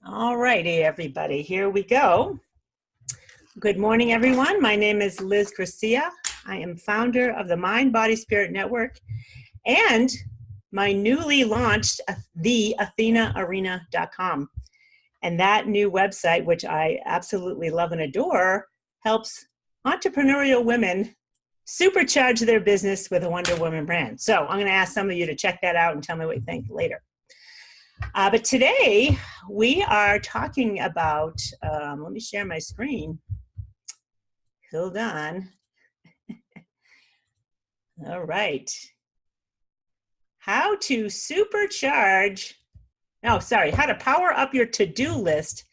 All righty, everybody, here we go. Good morning, everyone. My name is Liz Garcia. I am founder of the Mind, Body, Spirit Network and my newly launched theathenaarena.com. And that new website, which I absolutely love and adore, helps entrepreneurial women supercharge their business with a Wonder Woman brand. So I'm going to ask some of you to check that out and tell me what you think later. But today we are talking about, let me share my screen. Hold on. All right. How to how to power up your to-do list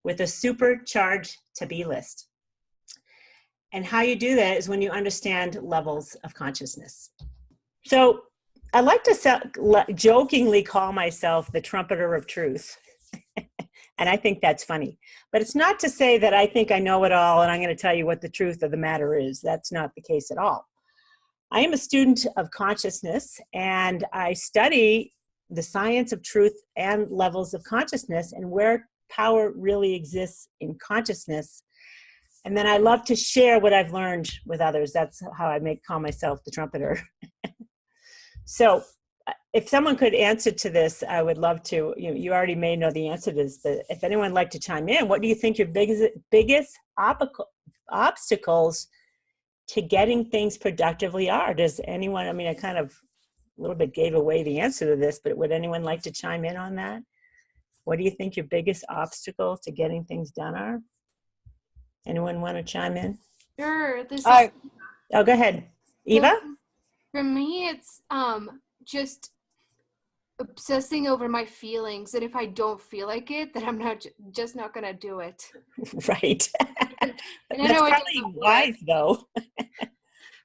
with a supercharged to-be list. And how you do that is when you understand levels of consciousness. So I like to jokingly call myself the trumpeter of truth. And I think that's funny. But it's not to say that I think I know it all and I'm going to tell you what the truth of the matter is. That's not the case at all. I am a student of consciousness and I study the science of truth and levels of consciousness and where power really exists in consciousness. And then I love to share what I've learned with others. That's how I call myself the trumpeter. So if someone could answer to this, I would love to. You already may know the answer to this, but if anyone would like to chime in, what do you think your biggest obstacles to getting things productively are? Does anyone, I kind of a little bit gave away the answer to this, but would anyone like to chime in on that? What do you think your biggest obstacles to getting things done are? Anyone want to chime in? Sure. Oh, go ahead. Eva? For me, it's just obsessing over my feelings, and if I don't feel like it, then I'm just not gonna do it. Right. And That's probably wise, though. I'm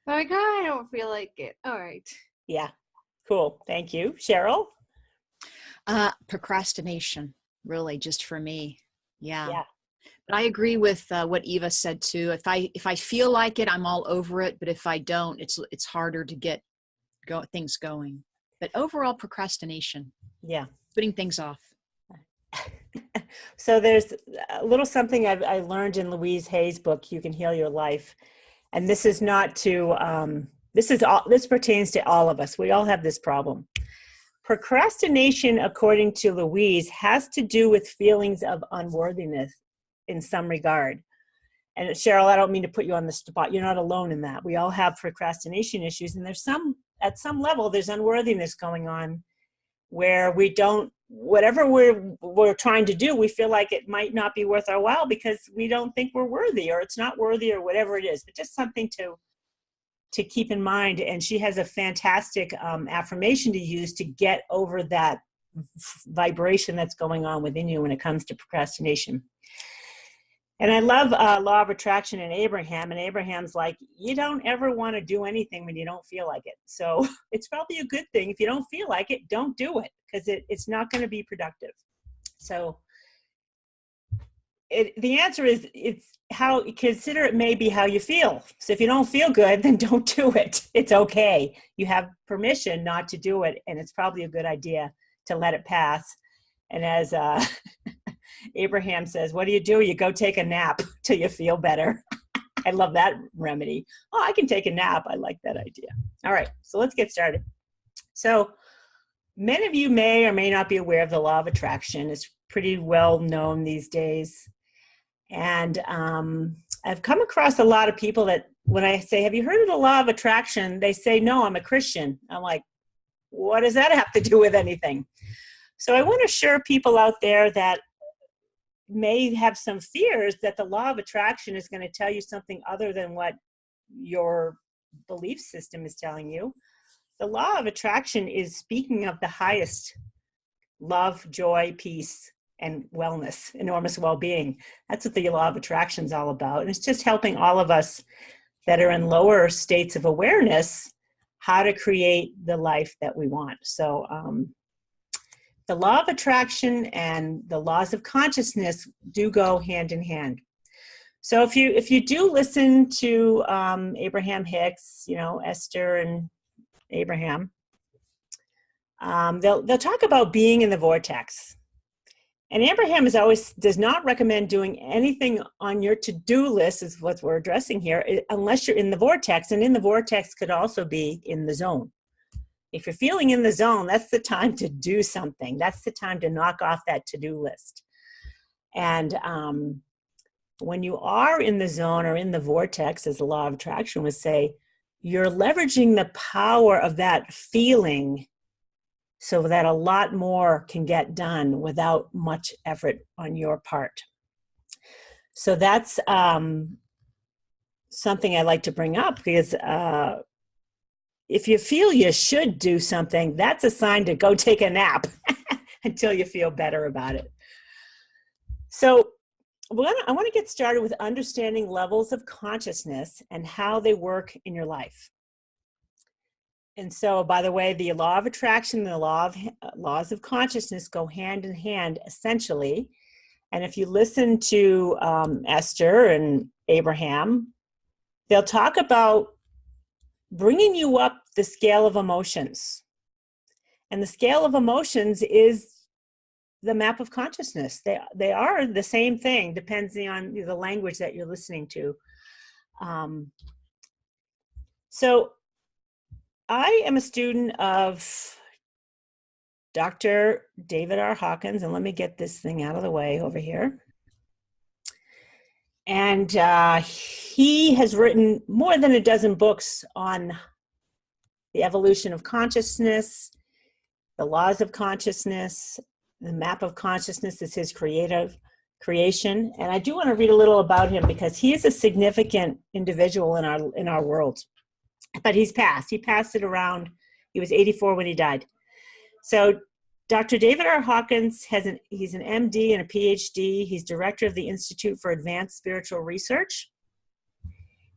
like, oh, I don't feel like it. All right. Yeah. Cool. Thank you. Cheryl? Procrastination, really, just for me. Yeah. But I agree with what Eva said too. If I feel like it, I'm all over it. But if I don't, it's harder to get things going. But overall, procrastination. Yeah. Putting things off. So there's a little something I learned in Louise Hay's book, You Can Heal Your Life. And this is not to, this pertains to all of us. We all have this problem. Procrastination, according to Louise, has to do with feelings of unworthiness in some regard. And Cheryl, I don't mean to put you on the spot. You're not alone in that. We all have procrastination issues, and at some level, there's unworthiness going on where we don't, whatever we're trying to do, we feel like it might not be worth our while because we don't think we're worthy, or it's not worthy, or whatever it is. But just something to keep in mind. And she has a fantastic affirmation to use to get over that vibration that's going on within you when it comes to procrastination. And I love law of attraction in Abraham. And Abraham's like, you don't ever want to do anything when you don't feel like it. So it's probably a good thing. If you don't feel like it, don't do it, because it's not going to be productive. So the answer is, consider it maybe how you feel. So if you don't feel good, then don't do it. It's okay. You have permission not to do it. And it's probably a good idea to let it pass. And as Abraham says, what do? You go take a nap till you feel better. I love that remedy. Oh, I can take a nap. I like that idea. All right, so let's get started. So many of you may or may not be aware of the law of attraction. It's pretty well known these days. And I've come across a lot of people that when I say, have you heard of the law of attraction? They say, no, I'm a Christian. I'm like, what does that have to do with anything? So I want to assure people out there that may have some fears that the law of attraction is going to tell you something other than what your belief system is telling you. The law of attraction is speaking of the highest: love, joy, peace, and wellness, enormous well-being. That's what the law of attraction is all about. And it's just helping all of us that are in lower states of awareness how to create the life that we want. So the law of attraction and the laws of consciousness do go hand in hand. So if you do listen to Abraham Hicks, Esther and Abraham, they'll talk about being in the vortex. And Abraham does not recommend doing anything on your to-do list, is what we're addressing here, unless you're in the vortex. And in the vortex could also be in the zone. If you're feeling in the zone, that's the time to do something. That's the time to knock off that to-do list. And when you are in the zone or in the vortex, as the law of attraction would say, you're leveraging the power of that feeling so that a lot more can get done without much effort on your part. So that's something I like to bring up, because if you feel you should do something, that's a sign to go take a nap until you feel better about it. So I want to get started with understanding levels of consciousness and how they work in your life. And so, by the way, the law of attraction and the laws of consciousness go hand in hand, essentially. And if you listen to Esther and Abraham, they'll talk about bringing you up the scale of emotions. And the scale of emotions is the map of consciousness. They are the same thing, depending on the language that you're listening to. So I am a student of Dr. David R. Hawkins, and let me get this thing out of the way over here. And he has written more than a dozen books on the evolution of consciousness, the laws of consciousness. The map of consciousness is his creation. And I do want to read a little about him, because he is a significant individual in our world. But he's passed. He passed it around. He was 84 when he died. So Dr. David R. Hawkins he's an MD and a PhD. He's director of the Institute for Advanced Spiritual Research.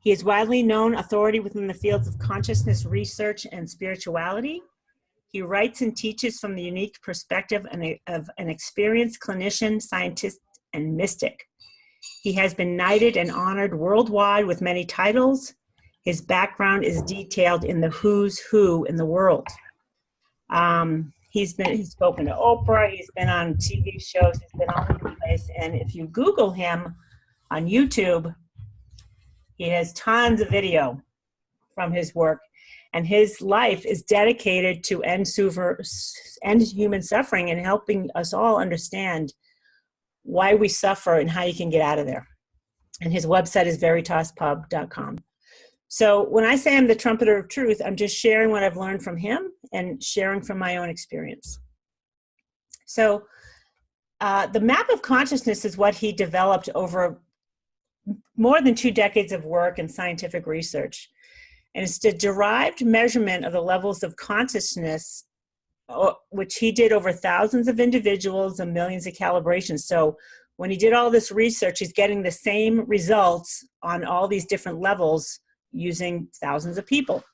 He is widely known authority within the fields of consciousness research and spirituality. He writes and teaches from the unique perspective of an experienced clinician, scientist, and mystic. He has been knighted and honored worldwide with many titles. His background is detailed in the who's who in the world. He's spoken to Oprah. He's been on TV shows. He's been all over the place. And if you Google him on YouTube, he has tons of video from his work. And his life is dedicated to end human suffering and helping us all understand why we suffer and how you can get out of there. And his website is veritaspub.com. So when I say I'm the trumpeter of truth, I'm just sharing what I've learned from him and sharing from my own experience. So the map of consciousness is what he developed over more than 2 decades of work and scientific research. And it's the derived measurement of the levels of consciousness, which he did over thousands of individuals and millions of calibrations. So when he did all this research, he's getting the same results on all these different levels using thousands of people.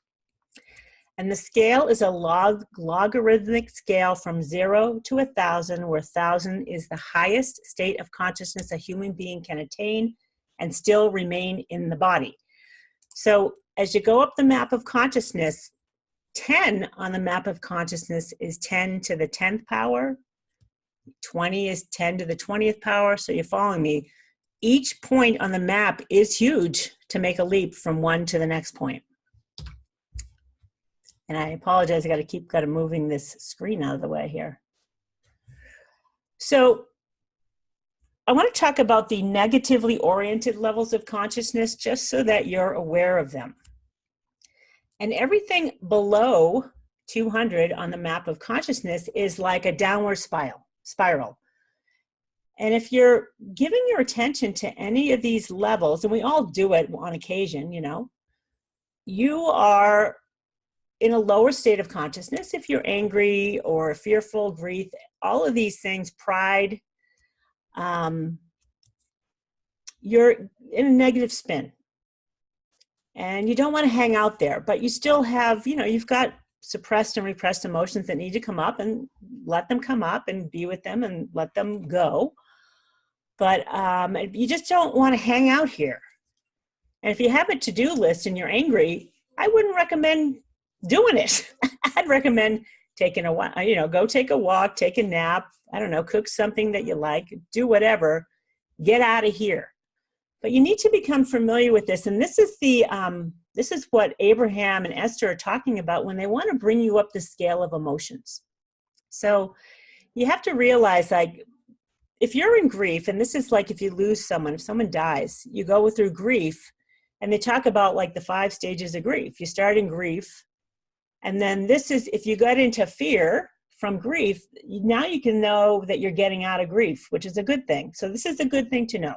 And the scale is a logarithmic scale from 0 to 1,000, where 1,000 is the highest state of consciousness a human being can attain and still remain in the body. So as you go up the map of consciousness, 10 on the map of consciousness is 10 to the 10th power. 20 is 10 to the 20th power. So you're following me. Each point on the map is huge to make a leap from one to the next point. And I apologize, I got to keep moving this screen out of the way here. So I want to talk about the negatively oriented levels of consciousness, just so that you're aware of them. And everything below 200 on the map of consciousness is like a downward spiral. And if you're giving your attention to any of these levels, and we all do it on occasion, you are in a lower state of consciousness. If you're angry or fearful, grief, all of these things, pride, you're in a negative spin. And you don't want to hang out there, but you still have, you've got suppressed and repressed emotions that need to come up, and let them come up and be with them and let them go. But you just don't want to hang out here. And if you have a to-do list and you're angry, I wouldn't recommend doing it. I'd recommend taking a walk, go take a walk, take a nap, I don't know, cook something that you like, do whatever, get out of here. But you need to become familiar with this. And this is what Abraham and Esther are talking about when they want to bring you up the scale of emotions. So you have to realize, like, if you're in grief, and this is like if you lose someone, if someone dies, you go through grief, and they talk about like the 5 stages of grief. You start in grief, and then this is, if you got into fear from grief, now you can know that you're getting out of grief, which is a good thing. So this is a good thing to know.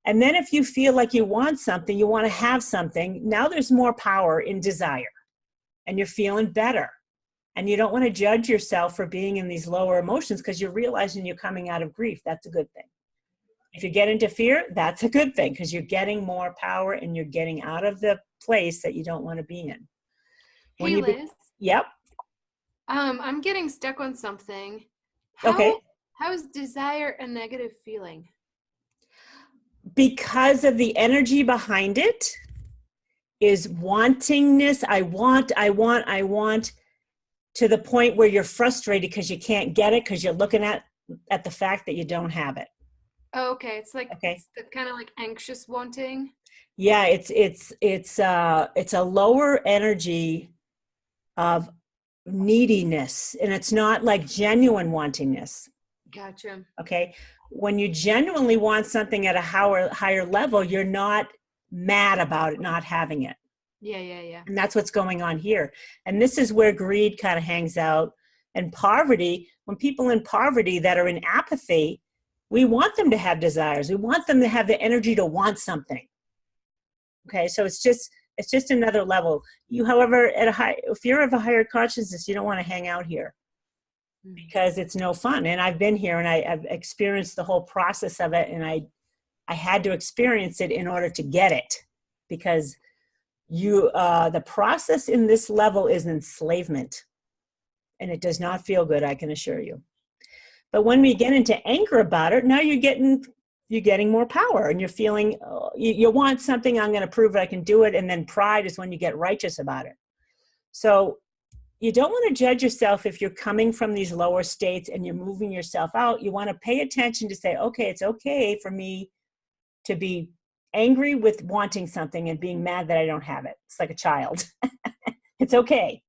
And then if you feel like you want something, you want to have something, now there's more power in desire, and you're feeling better. And you don't want to judge yourself for being in these lower emotions because you're realizing you're coming out of grief. That's a good thing. If you get into fear, that's a good thing because you're getting more power and you're getting out of the place that you don't want to be in. Hey, Liz. Yep. I'm getting stuck on something. Okay. How is desire a negative feeling? Because of the energy behind it is wantingness. I want, to the point where you're frustrated because you can't get it because you're looking at the fact that you don't have it. Oh, okay. It's like, it's the kind of like anxious wanting. Yeah, it's a lower energy of neediness, and it's not like genuine wantingness. Gotcha. Okay. When you genuinely want something at a higher level, you're not mad about it not having it. Yeah. And that's what's going on here. And this is where greed kind of hangs out. And poverty, when people in poverty that are in apathy, we want them to have desires. We want them to have the energy to want something. Okay, so it's just another level. You, however, if you're of a higher consciousness, you don't want to hang out here because it's no fun. And I've been here and I've experienced the whole process of it, and I had to experience it in order to get it, because the process in this level is enslavement, and it does not feel good, I can assure you. But when we get into anger about it, now you're getting more power, and you're feeling you want something, I'm going to prove I can do it. And then pride is when you get righteous about it. So you don't want to judge yourself if you're coming from these lower states and you're moving yourself out. You want to pay attention to say, okay, it's okay for me to be angry with wanting something and being mad that I don't have it. It's like a child. It's okay.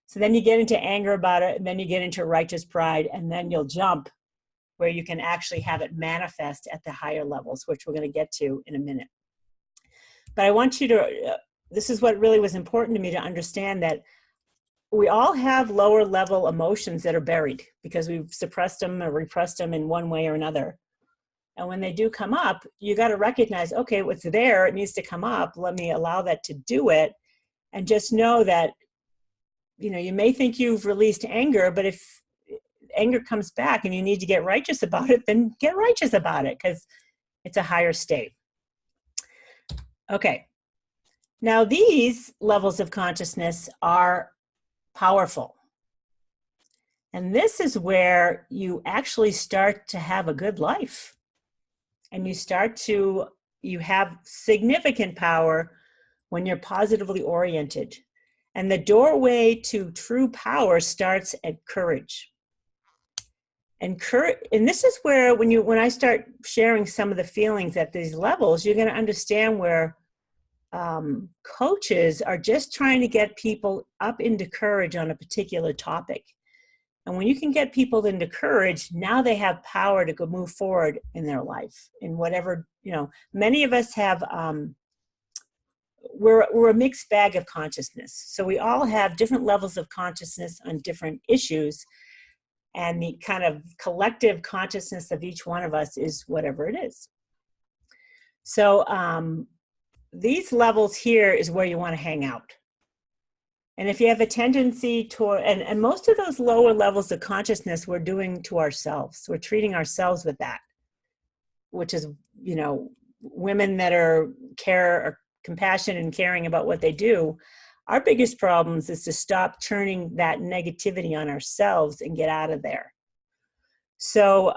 So then you get into anger about it, and then you get into righteous pride, and then you'll jump where you can actually have it manifest at the higher levels, which we're going to get to in a minute. But I want you to, this is what really was important to me to understand, that we all have lower level emotions that are buried because we've suppressed them or repressed them in one way or another. And when they do come up, you got to recognize, okay, what's there, it needs to come up. Let me allow that to do it. And just know that, you may think you've released anger, but if anger comes back and you need to get righteous about it, then get righteous about it because it's a higher state. Okay. Now, these levels of consciousness are powerful. And this is where you actually start to have a good life. And you have significant power when you're positively oriented. And the doorway to true power starts at courage. And this is where when I start sharing some of the feelings at these levels, you're going to understand where coaches are just trying to get people up into courage on a particular topic. And when you can get people into courage, now they have power to go move forward in their life in whatever, many of us have, we're a mixed bag of consciousness. So we all have different levels of consciousness on different issues. And the kind of collective consciousness of each one of us is whatever it is. So these levels here is where you want to hang out. And if you have a tendency toward, and most of those lower levels of consciousness we're doing to ourselves, we're treating ourselves with that, which is, women that are compassionate and caring about what they do. Our biggest problems is to stop turning that negativity on ourselves and get out of there. So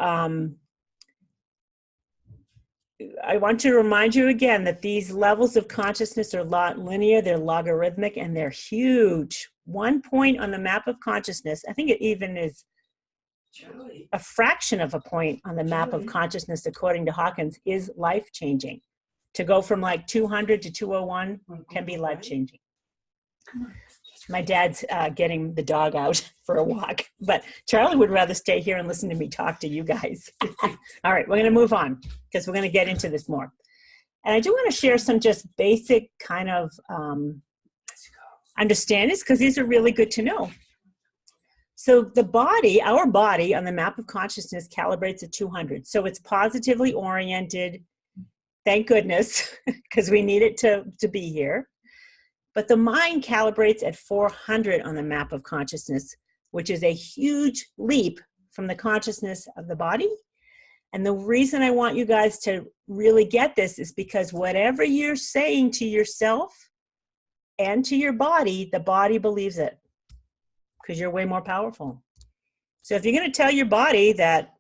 I want to remind you again that these levels of consciousness are not linear, they're logarithmic, and they're huge. 1 point on the map of consciousness, I think it even is a fraction of a point on the map of consciousness, according to Hawkins, is life-changing. To go from like 200 to 201 can be life-changing. My dad's getting the dog out for a walk, but Charlie would rather stay here and listen to me talk to you guys. All right, we're going to move on because we're going to get into this more. And I do want to share some just basic kind of understandings because these are really good to know. So the body, our body on the map of consciousness calibrates at 200. So it's positively oriented. Thank goodness, because we need it to be here. But the mind calibrates at 400 on the map of consciousness, which is a huge leap from the consciousness of the body. And the reason I want you guys to really get this is because whatever you're saying to yourself and to your body, the body believes it because you're way more powerful. So if you're going to tell your body that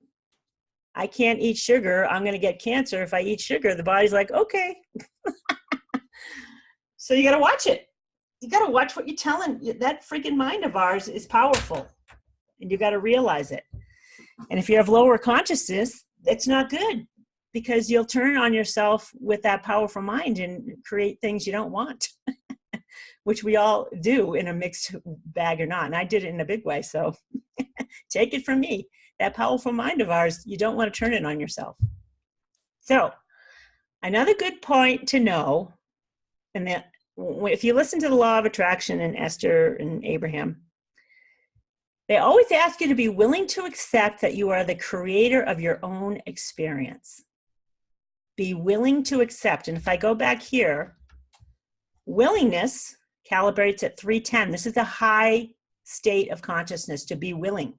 I can't eat sugar, I'm going to get cancer if I eat sugar, the body's like, okay. So you got to watch it. You got to watch what you're telling. That freaking mind of ours is powerful, and you got to realize it. And if you have lower consciousness, it's not good because you'll turn on yourself with that powerful mind and create things you don't want, which we all do in a mixed bag or not. And I did it in a big way. So take it from me. That powerful mind of ours, you don't want to turn it on yourself. So another good point to know, and that if you listen to the law of attraction and Esther and Abraham, they always ask you to be willing to accept that you are the creator of your own experience. Be willing to accept. And if I go back here, willingness calibrates at 310. This is a high state of consciousness, to be willing.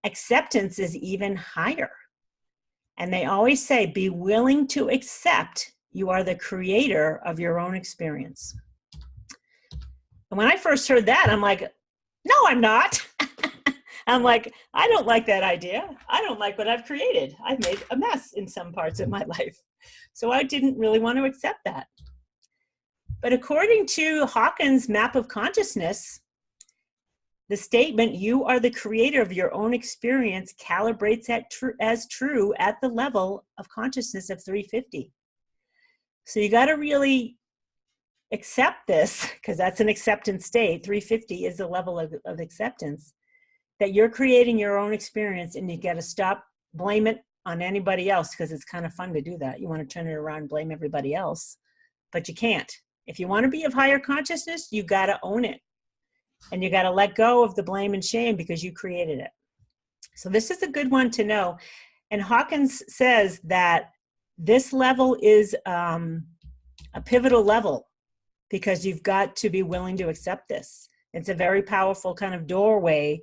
Acceptance is even higher. And they always say, be willing to accept you are the creator of your own experience. And when I first heard that, I'm like, no, I'm not. I'm like, I don't like that idea. I don't like what I've created. I've made a mess in some parts of my life. So I didn't really want to accept that. But according to Hawkins' map of consciousness, the statement, you are the creator of your own experience, calibrates as true at the level of consciousness of 350. So you got to really accept this, because that's an acceptance state. 350 is the level of acceptance, that you're creating your own experience, and you got to stop, blame it on anybody else, because it's kind of fun to do that. You want to turn it around and blame everybody else, but you can't. If you want to be of higher consciousness, you got to own it. And you got to let go of the blame and shame because you created it. So this is a good one to know. And Hawkins says that this level is a pivotal level because you've got to be willing to accept this. It's a very powerful kind of doorway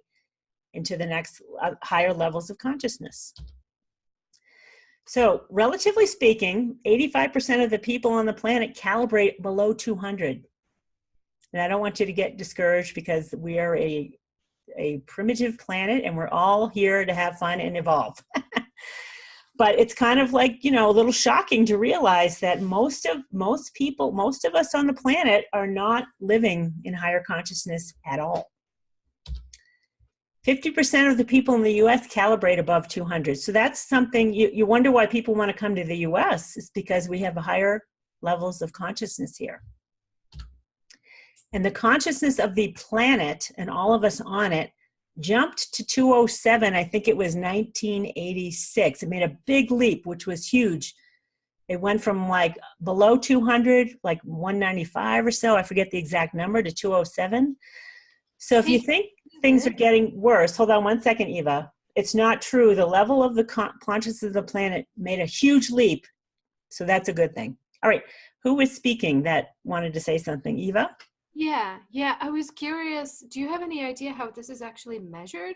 into the next higher levels of consciousness. So relatively speaking, 85% of the people on the planet calibrate below 200. And I don't want you to get discouraged because we are a primitive planet and we're all here to have fun and evolve. But it's kind of like, you know, a little shocking to realize that most of us on the planet are not living in higher consciousness at all. 50% of the people in the US calibrate above 200. So that's something you wonder why people want to come to the US. It's because we have higher levels of consciousness here. And the consciousness of the planet and all of us on it jumped to 207, I think it was 1986. It made a big leap, which was huge. It went from like below 200, like 195 or so, I forget the exact number, to 207. So if you think things are getting worse, hold on one second, Eva. It's not true. The level of the consciousness of the planet made a huge leap. So that's a good thing. All right. Who was speaking that wanted to say something? Eva? Yeah. I was curious. Do you have any idea how this is actually measured?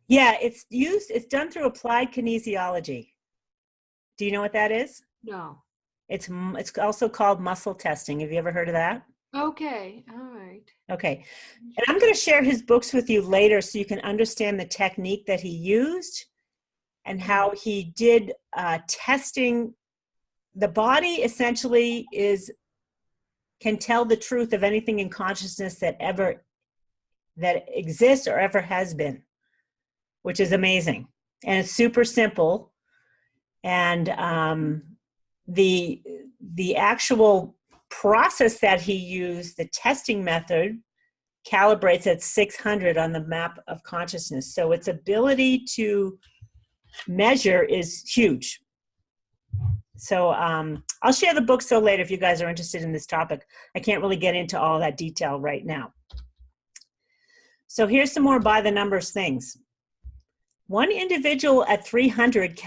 Yeah, it's done through applied kinesiology. Do you know what that is? No. It's also called muscle testing. Have you ever heard of that? Okay. All right. Okay. And I'm going to share his books with you later so you can understand the technique that he used and how he did testing. The body essentially can tell the truth of anything in consciousness that ever that exists or ever has been, which is amazing. And it's super simple. And the actual process that he used, the testing method, calibrates at 600 on the map of consciousness. So its ability to measure is huge. So I'll share the book so later if you guys are interested in this topic. I can't really get into all that detail right now. So here's some more by the numbers things. One individual at 300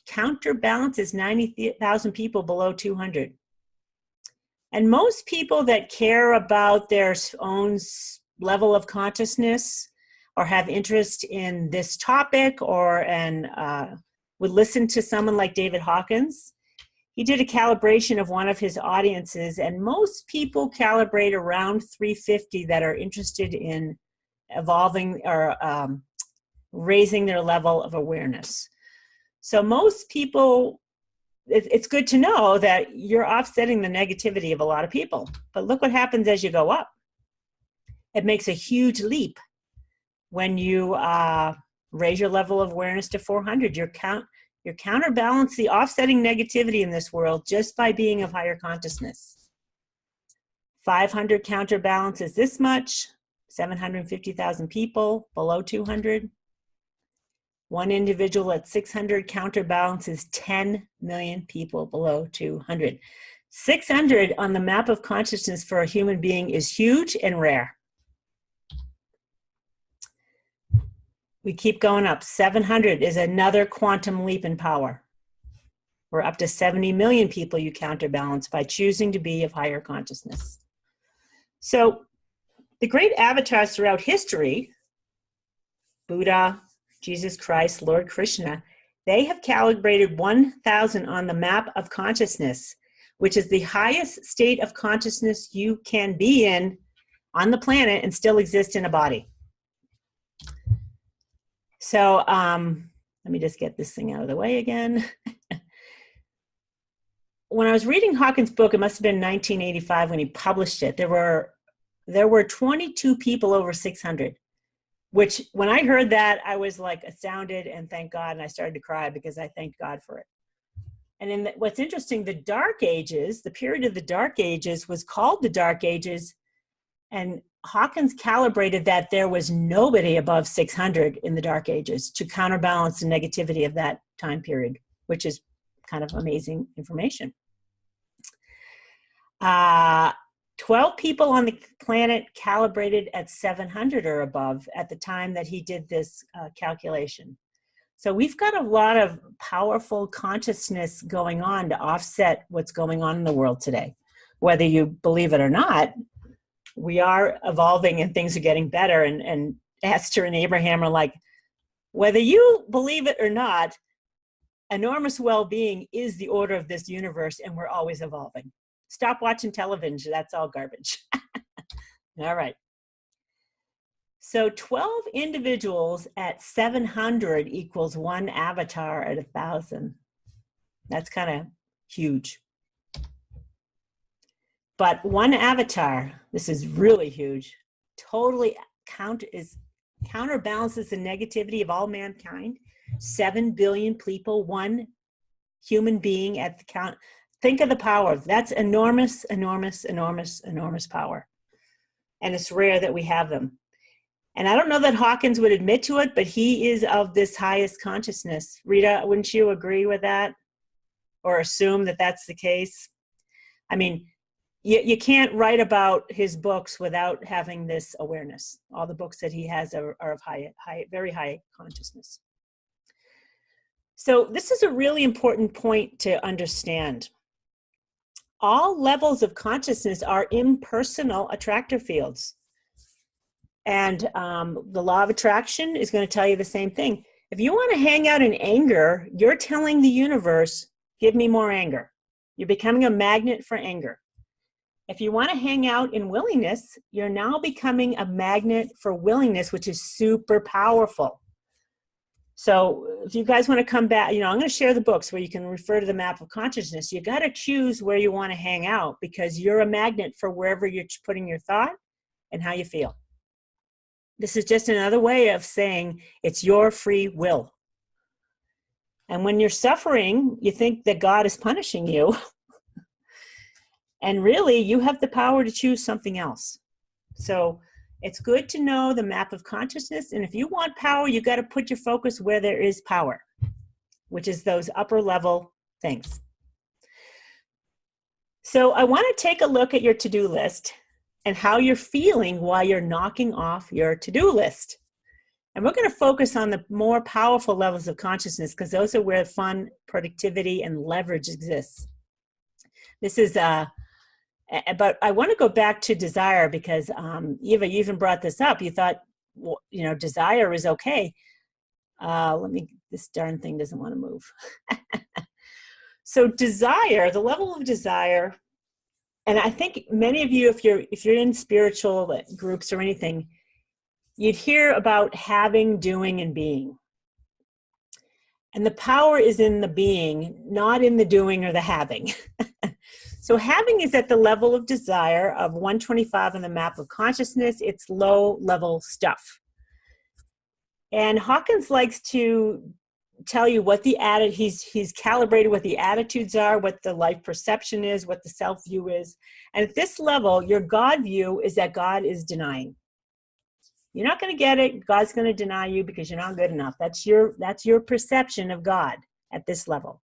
counterbalances 90,000 people below 200. And most people that care about their own level of consciousness or have interest in this topic or would listen to someone like David Hawkins, he did a calibration of one of his audiences, and most people calibrate around 350 that are interested in evolving or raising their level of awareness. So most people, it's good to know that you're offsetting the negativity of a lot of people. But look what happens as you go up. It makes a huge leap when you raise your level of awareness to 400. You counterbalance the offsetting negativity in this world just by being of higher consciousness. 500 counterbalances this much, 750,000 people below 200. One individual at 600 counterbalances 10 million people below 200. 600 on the map of consciousness for a human being is huge and rare. We keep going up. 700 is another quantum leap in power. We're up to 70 million people you counterbalance by choosing to be of higher consciousness. So the great avatars throughout history, Buddha, Jesus Christ, Lord Krishna, they have calibrated 1,000 on the map of consciousness, which is the highest state of consciousness you can be in on the planet and still exist in a body. So let me just get this thing out of the way again. When I was reading Hawkins' book, it must have been 1985 when he published it, there were 22 people over 600. Which, when I heard that, I was like astounded and thank God, and I started to cry because I thanked God for it. And what's interesting, the Dark Ages, the period of the Dark Ages was called the Dark Ages, and Hawkins calibrated that there was nobody above 600 in the Dark Ages to counterbalance the negativity of that time period, which is kind of amazing information. 12 people on the planet calibrated at 700 or above at the time that he did this calculation. So we've got a lot of powerful consciousness going on to offset what's going on in the world today. Whether you believe it or not, we are evolving and things are getting better. And Esther and Abraham are like, whether you believe it or not, enormous well-being is the order of this universe, and we're always evolving. Stop watching television. That's all garbage. All right. So 12 individuals at 700 equals one avatar at 1,000. That's kind of huge. But one avatar, this is really huge, totally counterbalances the negativity of all mankind. 7 billion people, one human being at the count. Think of the power. That's enormous, enormous, enormous, enormous power. And it's rare that we have them. And I don't know that Hawkins would admit to it, but he is of this highest consciousness. Rita, wouldn't you agree with that? Or assume that that's the case? I mean, you can't write about his books without having this awareness. All the books that he has are of very high consciousness. So this is a really important point to understand. All levels of consciousness are impersonal attractor fields. And the law of attraction is going to tell you the same thing. If you want to hang out in anger, you're telling the universe, give me more anger. You're becoming a magnet for anger. If you want to hang out in willingness, you're now becoming a magnet for willingness, which is super powerful. So if you guys want to come back, I'm going to share the books where you can refer to the map of consciousness. You got to choose where you want to hang out because you're a magnet for wherever you're putting your thought and how you feel. This is just another way of saying it's your free will. And when you're suffering, you think that God is punishing you. And really, you have the power to choose something else. So it's good to know the map of consciousness. And if you want power, you got to put your focus where there is power, which is those upper level things. So I want to take a look at your to-do list and how you're feeling while you're knocking off your to-do list. And we're going to focus on the more powerful levels of consciousness because those are where fun, productivity, and leverage exists. This is, but I want to go back to desire because Eva, you even brought this up. You thought, well, you know, desire is okay. This darn thing doesn't want to move. So desire, the level of desire, and I think many of you, if you're in spiritual groups or anything, you'd hear about having, doing, and being. And the power is in the being, not in the doing or the having. So having is at the level of desire of 125 on the map of consciousness. It's low level stuff. And Hawkins likes to tell you what the he's calibrated what the attitudes are, what the life perception is, what the self view is. And at this level, your God view is that God is denying. You're not going to get it. God's going to deny you because you're not good enough. That's your perception of God at this level.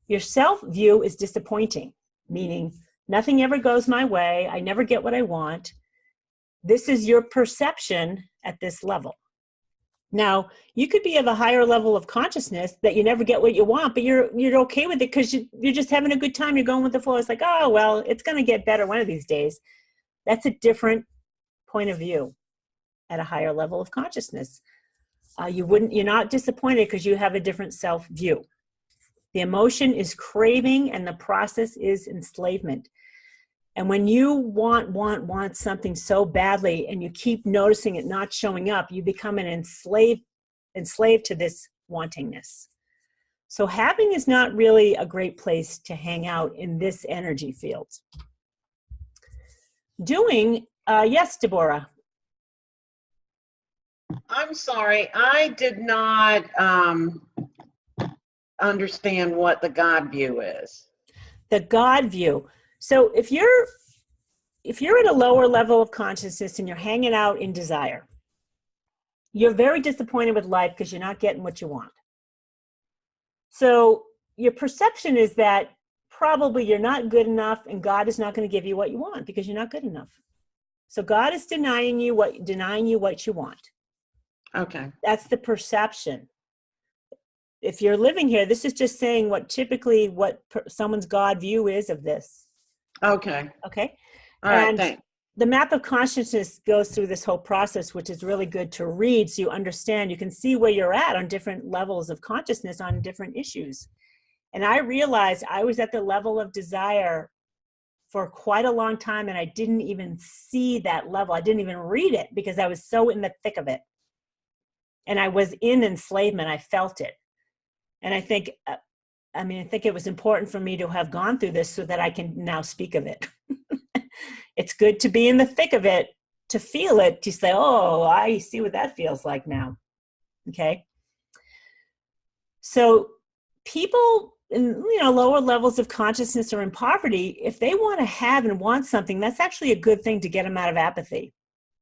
Your self view is disappointing, meaning nothing ever goes my way. I never get what I want. This is your perception at this level. Now, you could be of a higher level of consciousness that you never get what you want, but you're okay with it because you're just having a good time. You're going with the flow. It's like, oh, well, it's going to get better one of these days. That's a different point of view at a higher level of consciousness. You're not disappointed because you have a different self view. The emotion is craving and the process is enslavement. And when you want something so badly and you keep noticing it not showing up, you become an enslaved to this wantingness. So having is not really a great place to hang out in this energy field. Doing, yes, Deborah. I'm sorry, I did not understand what the God view is. The God view. So if you're at a lower level of consciousness and you're hanging out in desire, you're very disappointed with life because you're not getting what you want. So your perception is that probably you're not good enough and God is not going to give you what you want because you're not good enough. So God is denying you what you want. Okay. That's the perception. If you're living here, this is just saying what someone's God view is of this. Okay. Okay. All right, and thanks. The map of consciousness goes through this whole process, which is really good to read so you understand. You can see where you're at on different levels of consciousness on different issues. And I realized I was at the level of desire for quite a long time and I didn't even see that level. I didn't even read it because I was so in the thick of it. And I was in enslavement. I felt it. And I think it was important for me to have gone through this so that I can now speak of it. It's good to be in the thick of it, to feel it, to say, oh, I see what that feels like now. Okay. So people in lower levels of consciousness or in poverty, if they want to have and want something, that's actually a good thing to get them out of apathy.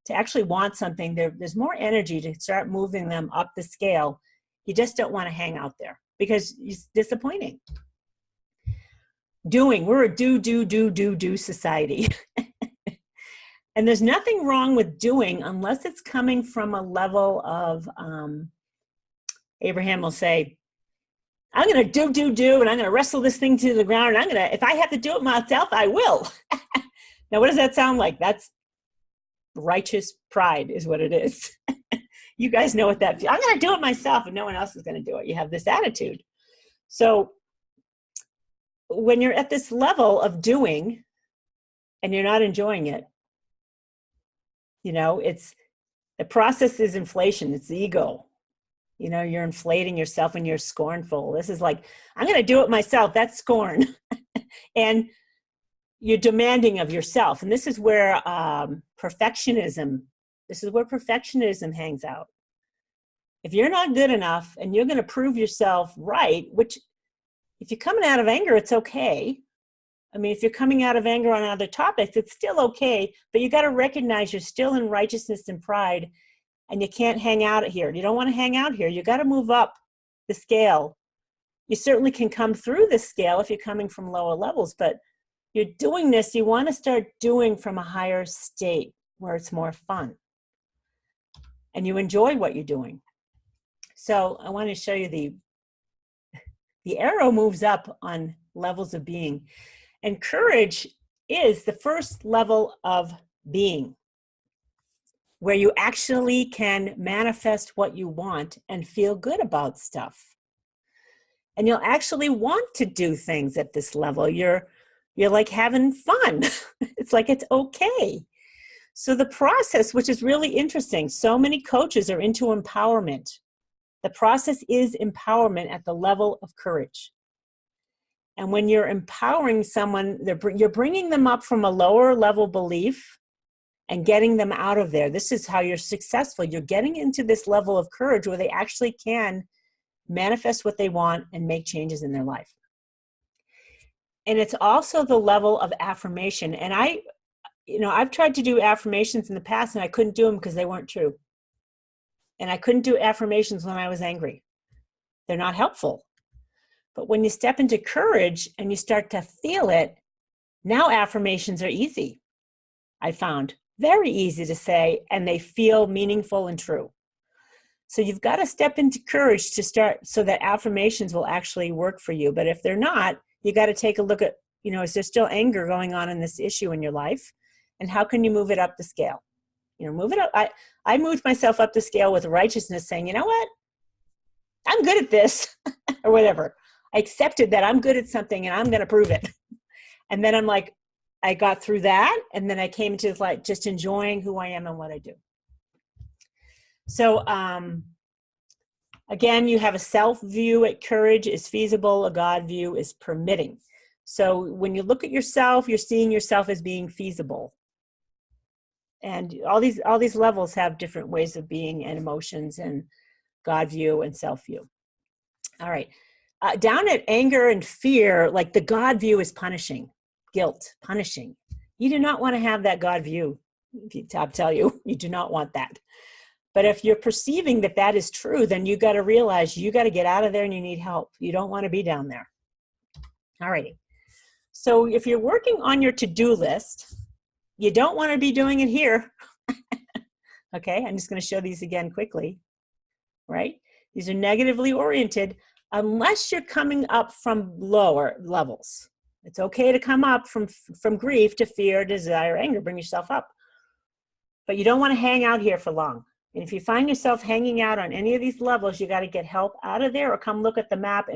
To actually want something, there's more energy to start moving them up the scale. You just don't want to hang out there because it's disappointing. Doing, we're a do society. And there's nothing wrong with doing unless it's coming from a level of, Abraham will say, I'm going to do, and I'm going to wrestle this thing to the ground. And if I have to do it myself, I will. Now, what does that sound like? That's righteous pride is what it is. You guys know what that feels. I'm going to do it myself and no one else is going to do it. You have this attitude. So when you're at this level of doing and you're not enjoying it, it's the process is inflation. It's the ego. You're inflating yourself and you're scornful. This is like, I'm going to do it myself. That's scorn. And you're demanding of yourself. And this is where perfectionism This is where perfectionism hangs out. If you're not good enough and you're going to prove yourself right, which if you're coming out of anger, it's okay. I mean, if you're coming out of anger on other topics, it's still okay, but you got to recognize you're still in righteousness and pride, and you can't hang out here. You don't want to hang out here. You got to move up the scale. You certainly can come through the scale if you're coming from lower levels, but you're doing this, you want to start doing from a higher state where it's more fun and you enjoy what you're doing. So I want to show you the arrow moves up on levels of being. And courage is the first level of being, where you actually can manifest what you want and feel good about stuff. And you'll actually want to do things at this level. You're like having fun. It's like it's okay. So the process, which is really interesting, so many coaches are into empowerment. The process is empowerment at the level of courage. And when you're empowering someone, you're bringing them up from a lower level belief and getting them out of there. This is how you're successful. You're getting into this level of courage where they actually can manifest what they want and make changes in their life. And it's also the level of affirmation. And I've tried to do affirmations in the past and I couldn't do them because they weren't true. And I couldn't do affirmations when I was angry. They're not helpful. But when you step into courage and you start to feel it, now affirmations are easy. I found very easy to say, and they feel meaningful and true. So you've got to step into courage to start so that affirmations will actually work for you. But if they're not, you got to take a look at, is there still anger going on in this issue in your life? And how can you move it up the scale? Move it up. I moved myself up the scale with righteousness, saying, you know what? I'm good at this or whatever. I accepted that I'm good at something and I'm going to prove it. And then I'm like, I got through that. And then I came to like just enjoying who I am and what I do. So again, you have a self view at courage is feasible. A God view is permitting. So when you look at yourself, you're seeing yourself as being feasible. And all these levels have different ways of being and emotions and God view and self view. All right. Down at anger and fear, like the God view is punishing, guilt, punishing. You do not want to have that God view. I'll tell you, you do not want that. But if you're perceiving that that is true, then you got to realize you got to get out of there and you need help. You don't want to be down there. All righty. So if you're working on your to-do list, you don't want to be doing it here. Okay, I'm just going to show these again quickly, right? These are negatively oriented unless you're coming up from lower levels. It's okay to come up from grief to fear, desire, anger, bring yourself up. But you don't want to hang out here for long. And if you find yourself hanging out on any of these levels, you got to get help out of there or come look at the map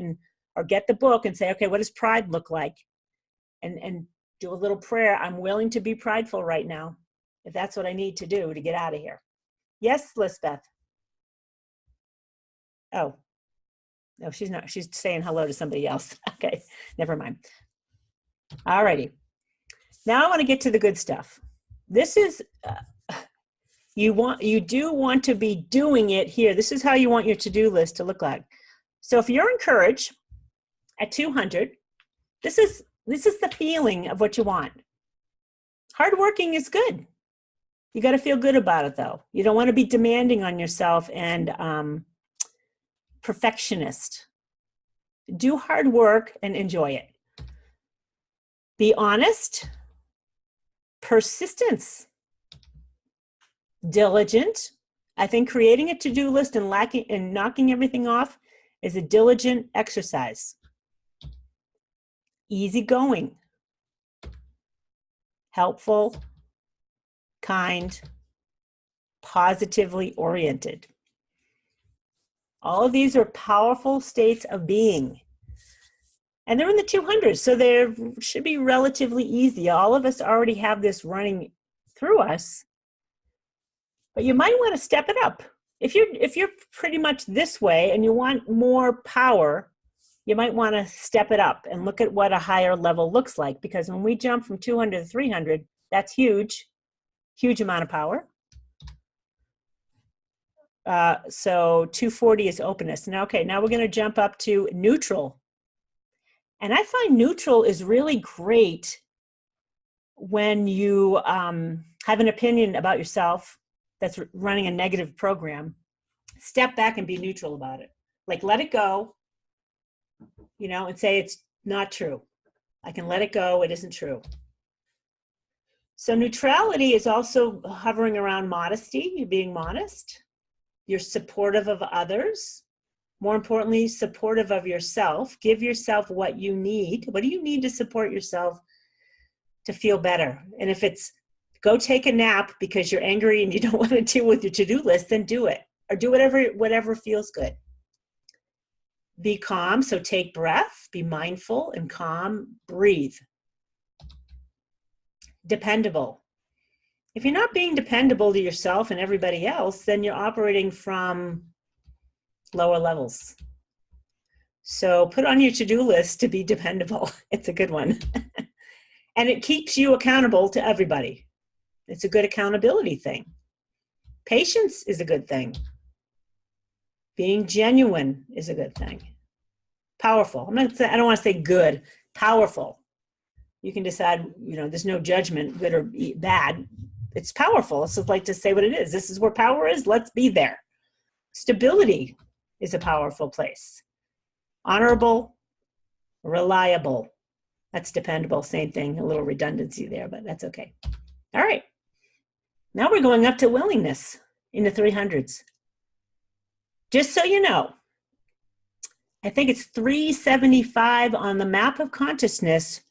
or get the book and say, okay, what does pride look like? And do a little prayer. I'm willing to be prideful right now, if that's what I need to do to get out of here. Yes, Lisbeth. Oh, no, she's not. She's saying hello to somebody else. Okay, never mind. All righty. Now I want to get to the good stuff. This is, you do want to be doing it here. This is how you want your to-do list to look like. So if you're encouraged at 200, this is the feeling of what you want. Hard working is good. You got to feel good about it though. You don't want to be demanding on yourself and perfectionist. Do hard work and enjoy it. Be honest, persistence, diligent. I think creating a to-do list and knocking everything off is a diligent exercise. Easygoing, helpful, kind, positively oriented. All of these are powerful states of being. And they're in the 200s, so they should be relatively easy. All of us already have this running through us. But you might want to step it up. If you're pretty much this way and you want more power, you might want to step it up and look at what a higher level looks like. Because when we jump from 200 to 300, that's huge, huge amount of power. So 240 is openness. Now, okay, now we're going to jump up to neutral. And I find neutral is really great when you have an opinion about yourself that's running a negative program. Step back and be neutral about it. Like, let it go, and say it's not true. I can let it go. It isn't true. So neutrality is also hovering around modesty. You're being modest. You're supportive of others. More importantly, supportive of yourself. Give yourself what you need. What do you need to support yourself to feel better? And if it's go take a nap because you're angry and you don't want to deal with your to-do list, then do it. Or do whatever feels good. Be calm, so take breath, be mindful and calm, breathe. Dependable. If you're not being dependable to yourself and everybody else, then you're operating from lower levels. So put on your to-do list to be dependable. It's a good one. And it keeps you accountable to everybody. It's a good accountability thing. Patience is a good thing. Being genuine is a good thing. Powerful. I don't want to say good, powerful. You can decide, there's no judgment, good or bad. It's powerful. It's just like to say what it is. This is where power is. Let's be there. Stability is a powerful place. Honorable, reliable. That's dependable. Same thing. A little redundancy there, but that's okay. All right. Now we're going up to willingness in the 300s. Just so you know, I think it's 375 on the map of consciousness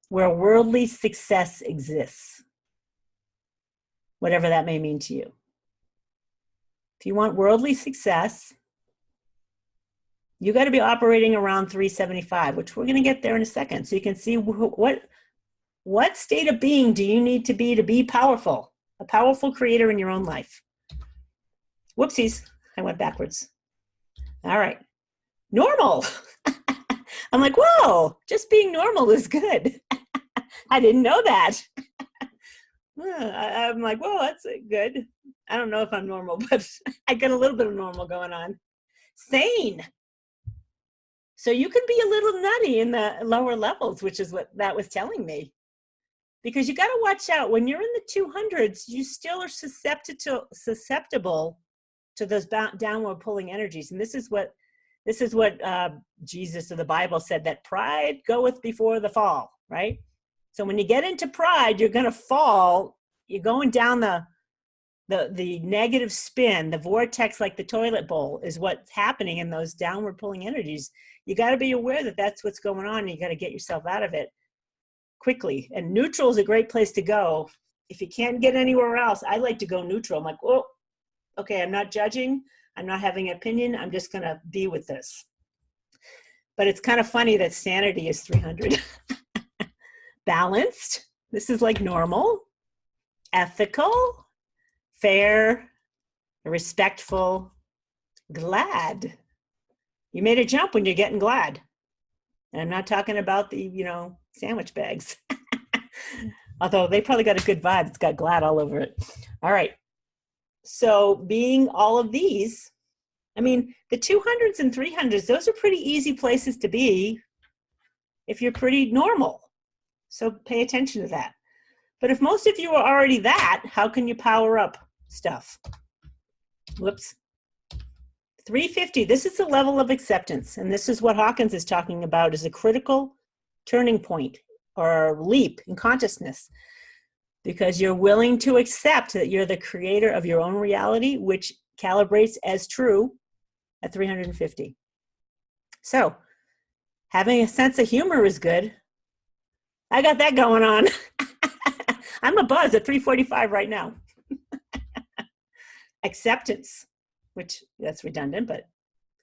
where worldly success exists. Whatever that may mean to you. If you want worldly success, you got to be operating around 375, which we're going to get there in a second. So you can see what state of being do you need to be powerful, a powerful creator in your own life. Whoopsies, I went backwards. All right. Normal. I'm like, whoa, just being normal is good. I didn't know that. I'm like, whoa, that's good. I don't know if I'm normal, but I got a little bit of normal going on. Sane. So you can be a little nutty in the lower levels, which is what that was telling me. Because you got to watch out. When you're in the 200s, you still are susceptible to those downward pulling energies. And this is what Jesus or the Bible said, that pride goeth before the fall, right? So when you get into pride, you're going to fall. You're going down the negative spin, the vortex, like the toilet bowl, is what's happening in those downward pulling energies. You got to be aware that that's what's going on. And you got to get yourself out of it quickly. And neutral is a great place to go. If you can't get anywhere else, I like to go neutral. I'm like, oh, okay, I'm not judging. I'm not having an opinion. I'm just going to be with this. But it's kind of funny that sanity is 300. Balanced. This is like normal. Ethical. Fair. Respectful. Glad. You made a jump when you're getting glad. And I'm not talking about the, sandwich bags. Although they probably got a good vibe. It's got glad all over it. All right. So being all of these, the 200s and 300s, those are pretty easy places to be if you're pretty normal. So pay attention to that. But if most of you are already that, how can you power up stuff? Whoops. 350, this is the level of acceptance. And this is what Hawkins is talking about as a critical turning point or leap in consciousness. Because you're willing to accept that you're the creator of your own reality, which calibrates as true at 350. So having a sense of humor is good. I got that going on. I'm a buzz at 345 right now. Acceptance, which that's redundant, but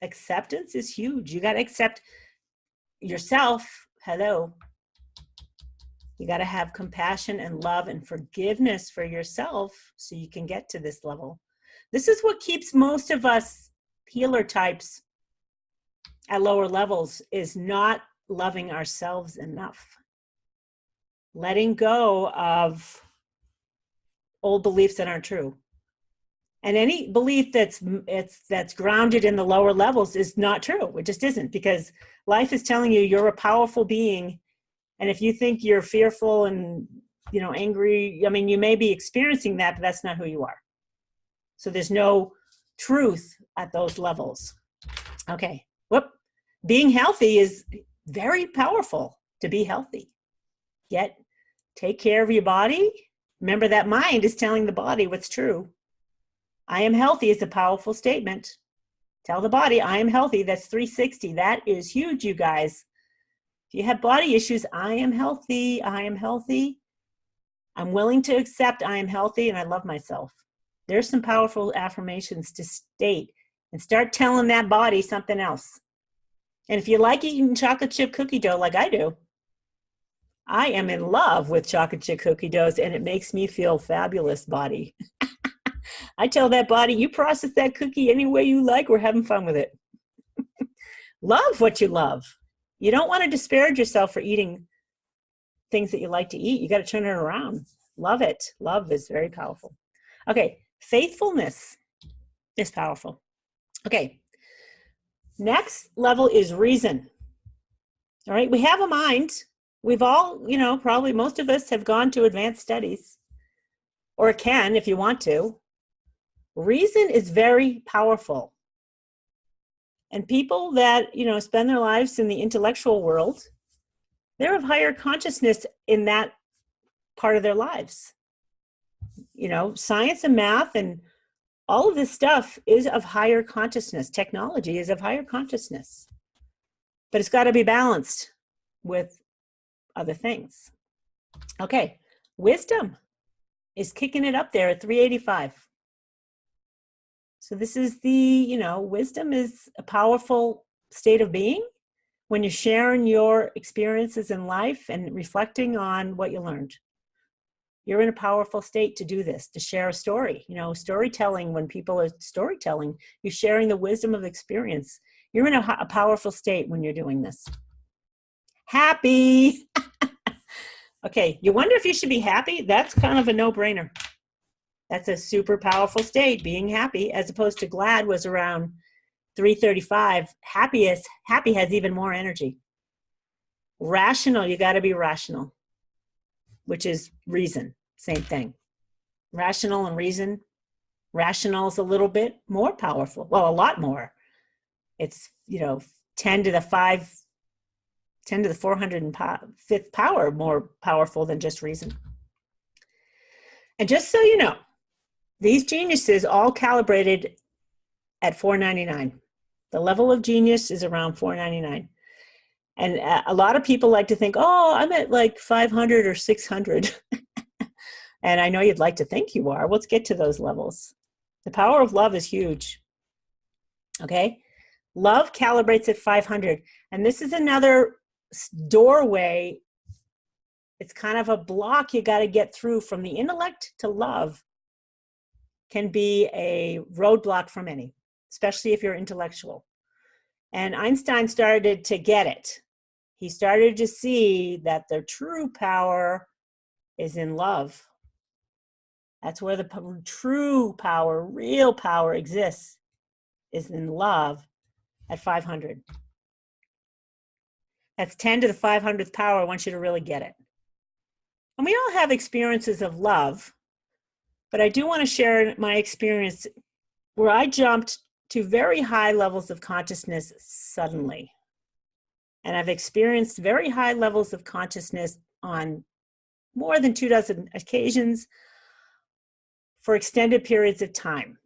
acceptance is huge. You got to accept yourself. Hello. You got to have compassion and love and forgiveness for yourself so you can get to this level. This is what keeps most of us healer types at lower levels, is not loving ourselves enough. Letting go of old beliefs that aren't true. And any belief that's grounded in the lower levels is not true. It just isn't, because life is telling you you're a powerful being. And if you think you're fearful and, angry, I mean, you may be experiencing that, but that's not who you are. So there's no truth at those levels. Okay. Whoop. Being healthy is very powerful. To be healthy. Take care of your body. Remember that mind is telling the body what's true. I am healthy is a powerful statement. Tell the body, I am healthy. That's 360. That is huge, you guys. If you have body issues, I am healthy. I am healthy. I'm willing to accept I am healthy and I love myself. There's some powerful affirmations to state and start telling that body something else. And if you like eating chocolate chip cookie dough like I do, I am in love with chocolate chip cookie doughs and it makes me feel fabulous, body. I tell that body, you process that cookie any way you like. We're having fun with it. Love what you love. You don't want to disparage yourself for eating things that you like to eat. You got to turn it around. Love it. Love is very powerful. Okay. Faithfulness is powerful. Okay. Next level is reason. All right. We have a mind. We've all, probably most of us have gone to advanced studies, or can if you want to. Reason is very powerful. And people that, spend their lives in the intellectual world, they're of higher consciousness in that part of their lives. Science and math and all of this stuff is of higher consciousness. Technology is of higher consciousness. But it's got to be balanced with other things. Okay. Wisdom is kicking it up there at 385. So this is wisdom is a powerful state of being when you're sharing your experiences in life and reflecting on what you learned. You're in a powerful state to do this, to share a story. Storytelling, when people are storytelling, you're sharing the wisdom of experience. You're in a powerful state when you're doing this. Happy. Okay, you wonder if you should be happy? That's kind of a no-brainer. That's a super powerful state, being happy, as opposed to glad was around 335. Happy has even more energy. Rational, you got to be rational, which is reason, same thing. Rational and reason. Rational is a little bit more powerful. Well, a lot more. It's, 10 to the 405th power more powerful than just reason. And just so you know, these geniuses all calibrated at 499. The level of genius is around 499. And a lot of people like to think, oh, I'm at like 500 or 600. And I know you'd like to think you are. Let's get to those levels. The power of love is huge. Okay? Love calibrates at 500. And this is another doorway. It's kind of a block you got to get through. From the intellect to love can be a roadblock for many, especially if you're intellectual. And Einstein started to get it. He started to see that the true power is in love. That's where the true power, real power exists, is in love at 500. That's 10 to the 500th power. I want you to really get it. And we all have experiences of love, but I do want to share my experience where I jumped to very high levels of consciousness suddenly. And I've experienced very high levels of consciousness on more than 24 occasions for extended periods of time.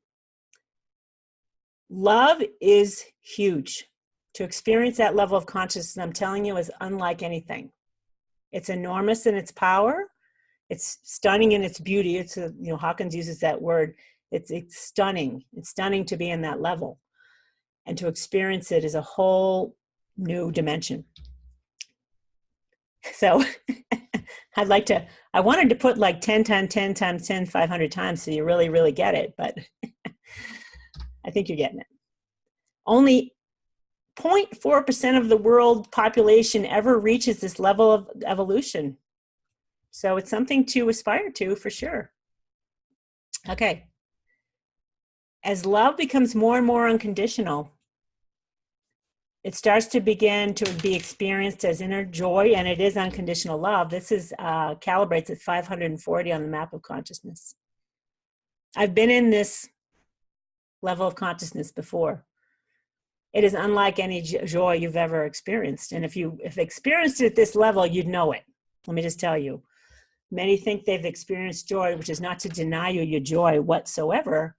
Love is huge. To experience that level of consciousness, I'm telling you, is unlike anything. It's enormous in its power. It's stunning in its beauty. It's Hawkins uses that word. It's stunning. It's stunning to be in that level. And to experience it is a whole new dimension. So I wanted to put like 10 times 10 times 10, 500 times so you really, really get it, but I think you're getting it. Only 0.4% of the world population ever reaches this level of evolution. So it's something to aspire to for sure. Okay. as love becomes more and more unconditional, it starts to begin to be experienced as inner joy, and it is unconditional love. This is calibrates at 540 on the map of consciousness. I've been in this level of consciousness before. It is unlike any joy you've ever experienced. And if experienced it at this level, you'd know it. Let me just tell you. Many think they've experienced joy, which is not to deny you your joy whatsoever.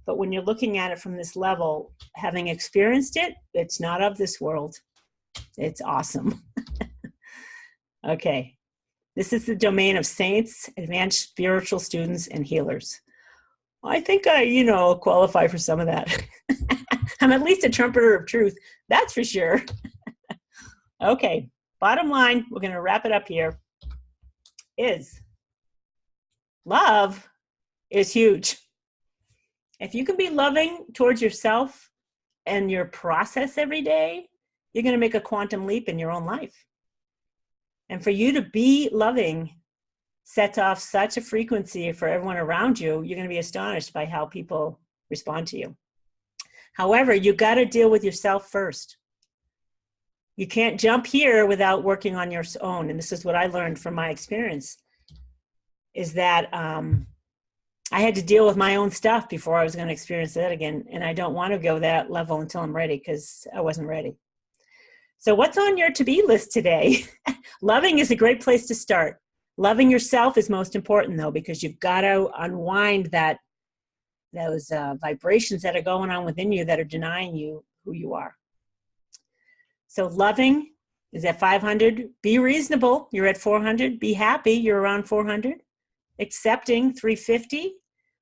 But when you're looking at it from this level, having experienced it, it's not of this world. It's awesome. Okay. This is the domain of saints, advanced spiritual students, and healers. I think I, qualify for some of that. I'm at least a trumpeter of truth. That's for sure. Okay. Bottom line, we're going to wrap it up here, is love is huge. If you can be loving towards yourself and your process every day, you're going to make a quantum leap in your own life. And for you to be loving sets off such a frequency for everyone around you, you're going to be astonished by how people respond to you. However, you got to deal with yourself first. You can't jump here without working on your own. And this is what I learned from my experience, is that I had to deal with my own stuff before I was going to experience that again. And I don't want to go that level until I'm ready, because I wasn't ready. So what's on your to-be list today? Loving is a great place to start. Loving yourself is most important, though, because you've got to unwind those vibrations that are going on within you that are denying you who you are. So loving is at 500. Be reasonable. You're at 400. Be happy. You're around 400. Accepting, 350.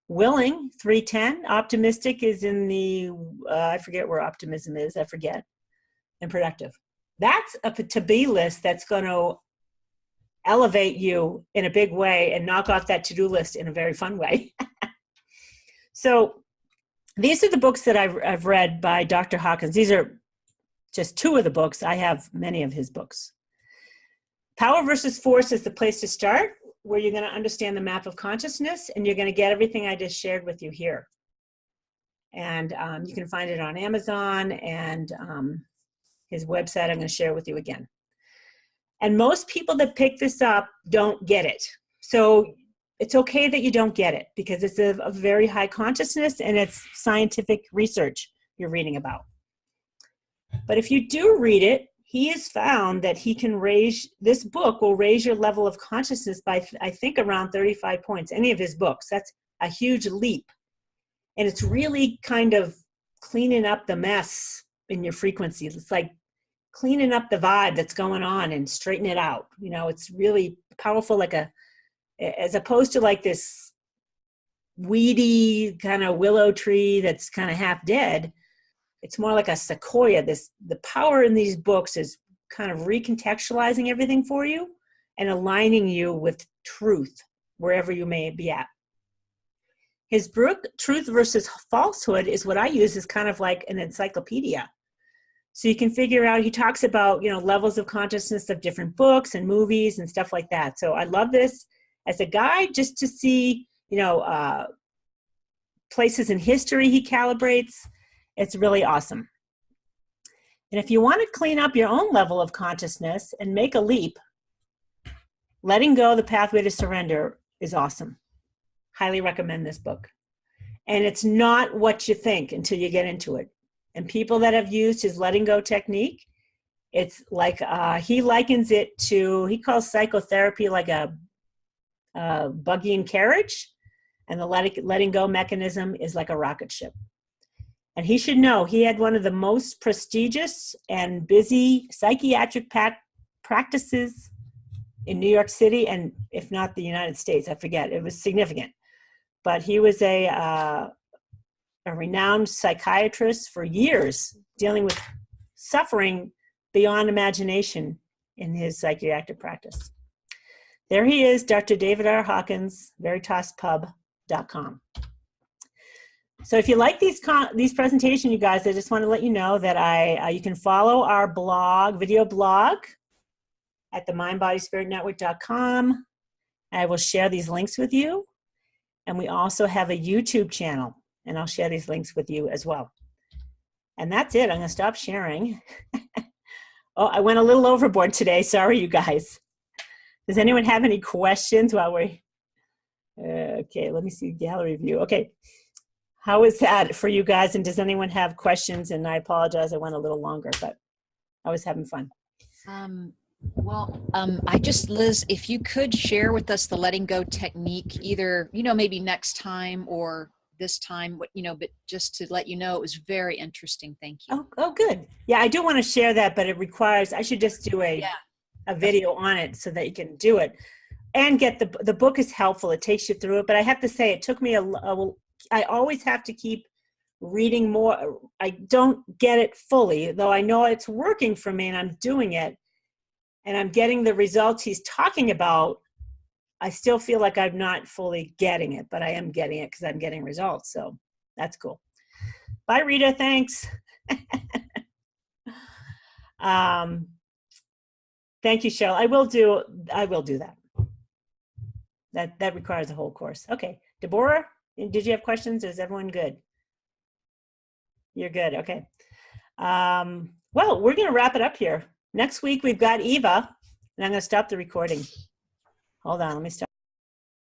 Willing, 310. Optimistic is in the, I forget where optimism is. I forget. And productive. That's a to-be list that's going to elevate you in a big way and knock off that to-do list in a very fun way. So these are the books that I've read by Dr. Hawkins. These are just two of the books. I have many of his books. Power versus Force is the place to start, where you're going to understand the map of consciousness, and you're going to get everything I just shared with you here. And you can find it on Amazon, and his website I'm going to share with you again. And most people that pick this up don't get it. So it's okay that you don't get it, because it's a very high consciousness and it's scientific research you're reading about. But if you do read it, he has found that this book will raise your level of consciousness by, I think, around 35 points. Any of his books. That's a huge leap. And it's really kind of cleaning up the mess in your frequency. It's like cleaning up the vibe that's going on and straighten it out. It's really powerful, as opposed to like this weedy kind of willow tree that's kind of half dead. It's more like a sequoia. The power in these books is kind of recontextualizing everything for you and aligning you with truth wherever you may be at. His book, Truth versus Falsehood, is what I use as kind of like an encyclopedia. So you can figure out, he talks about, levels of consciousness of different books and movies and stuff like that. So I love this as a guide just to see, places in history he calibrates. It's really awesome. And if you want to clean up your own level of consciousness and make a leap, Letting Go, The Pathway to Surrender is awesome. Highly recommend this book. And it's not what you think until you get into it. And people that have used his letting go technique, it's like, he likens it to, he calls psychotherapy like a buggy and carriage. And the letting go mechanism is like a rocket ship. And he should know, he had one of the most prestigious and busy psychiatric practices in New York City, and if not the United States, I forget. It was significant. But he was a renowned psychiatrist for years, dealing with suffering beyond imagination in his psychiatric practice. There he is, Dr. David R. Hawkins, veritaspub.com. So if you like these presentations, you guys, I just want to let you know that you can follow our blog, video blog, at the mindbodyspiritnetwork.com. I will share these links with you. And we also have a YouTube channel. and I'll share these links with you as well. And that's it. I'm going to stop sharing. Oh, I went a little overboard today. Sorry, you guys. Does anyone have any questions while we're... okay, let me see gallery view. Okay. How is that for you guys? And does anyone have questions? And I apologize, I went a little longer, but I was having fun. Liz, if you could share with us the letting go technique, either, maybe next time or this time, but just to let you know, it was very interesting. Thank you. Oh, good. Yeah, I do want to share that, but it requires, I should just do a video on it so that you can do it. And get the book is helpful. It takes you through it. But I have to say, it took me I always have to keep reading more. I don't get it fully, though I know it's working for me and I'm doing it. And I'm getting the results he's talking about. I still feel like I'm not fully getting it, but I am getting it because I'm getting results. So that's cool. Bye, Rita. Thanks. Thank you, Cheryl. I will do that. That requires a whole course. Okay. Deborah, did you have questions? Is everyone good? You're good. Okay. Well, we're going to wrap it up here. Next week, we've got Eva, and I'm going to stop the recording. Hold on. Let me stop.